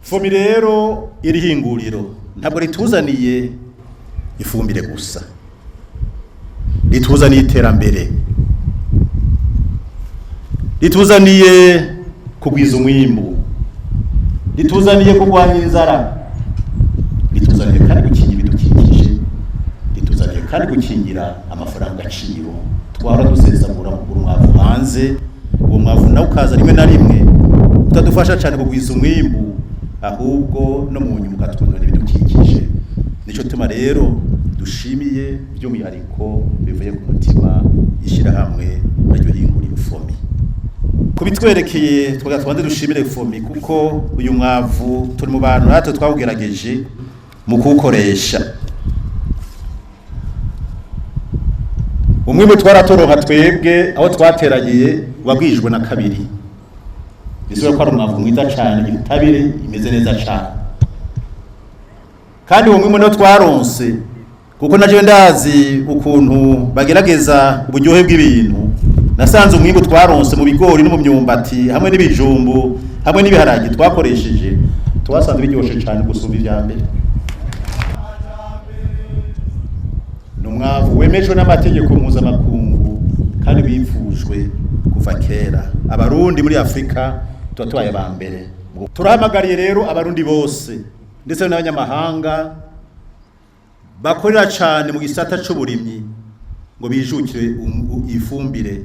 Fomi rero iri hinguriro ntabwo rituzaniye ifumbire gusa, rituzaniye iterambere, rituzaniye kugwiza umwimbu, rituzaniye kurwanya inzara, rituzaniye kandi gukingira ibidukikije, rituzaniye kandi gukingira amafaranga agaciro twara dusesagura kugura umwavu hanze. Uwo mwavu nawe ukaza rimwe na rimwe utadufasha cyane kugwiza umwimbu, ahubwo no mu nyuma ukatwonona ibidukikije. Nico tuma rero dushimiye by'umwihariko bivuye ku mutima ishyirahamwe naryo hinguriro Fomi. Kubitwerekeye twagatubanze dushimire Fomi kuko uyu mwavu turi mu bantu natwe twawugerageje mu kuwukoresha. Umwimbu twaratoronka twebwe aho twateragiye wabwijwe na kabiri. Bisubira ko ari umwavu mwiza cyane, itabire imeze neza cyane. Kandi uwo mwimbu no twaronse kuko naje ndazi ukuntu bagerageza uburyohe bw'ibintu. Nasanze umwimbu twaronse mu bigori no mu myumbati hamwe n'ibijumbu hamwe n'ibiharage twakoresheje twasanze biryoshe cyane gusumba ibya mbere. Numwavu wemejwe n'amategeko mpuzamakungu kandi bivujwe kuva kera. Abarundi muri Afrika tubaye ba mbere. Turahamagariye rero abarundi bose ndetse n'abanyamahanga bakorera cyane mu gisata c'uburimyi ngo bijukire ifumbire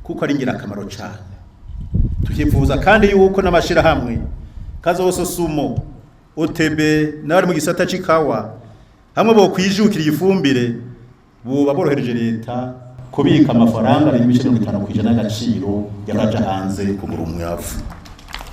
kuko ari ingirakamaro cyane. Tukifuza kandi yuko n'amashirahamwe Kazoso Sumo, OTB n'abari mu gisata c'ikawa hamwe bo kwijukira ifumbire buba borohereje leta kubika amafaranga ari 50% y'agaciro yaraja hanze kugura umwavu.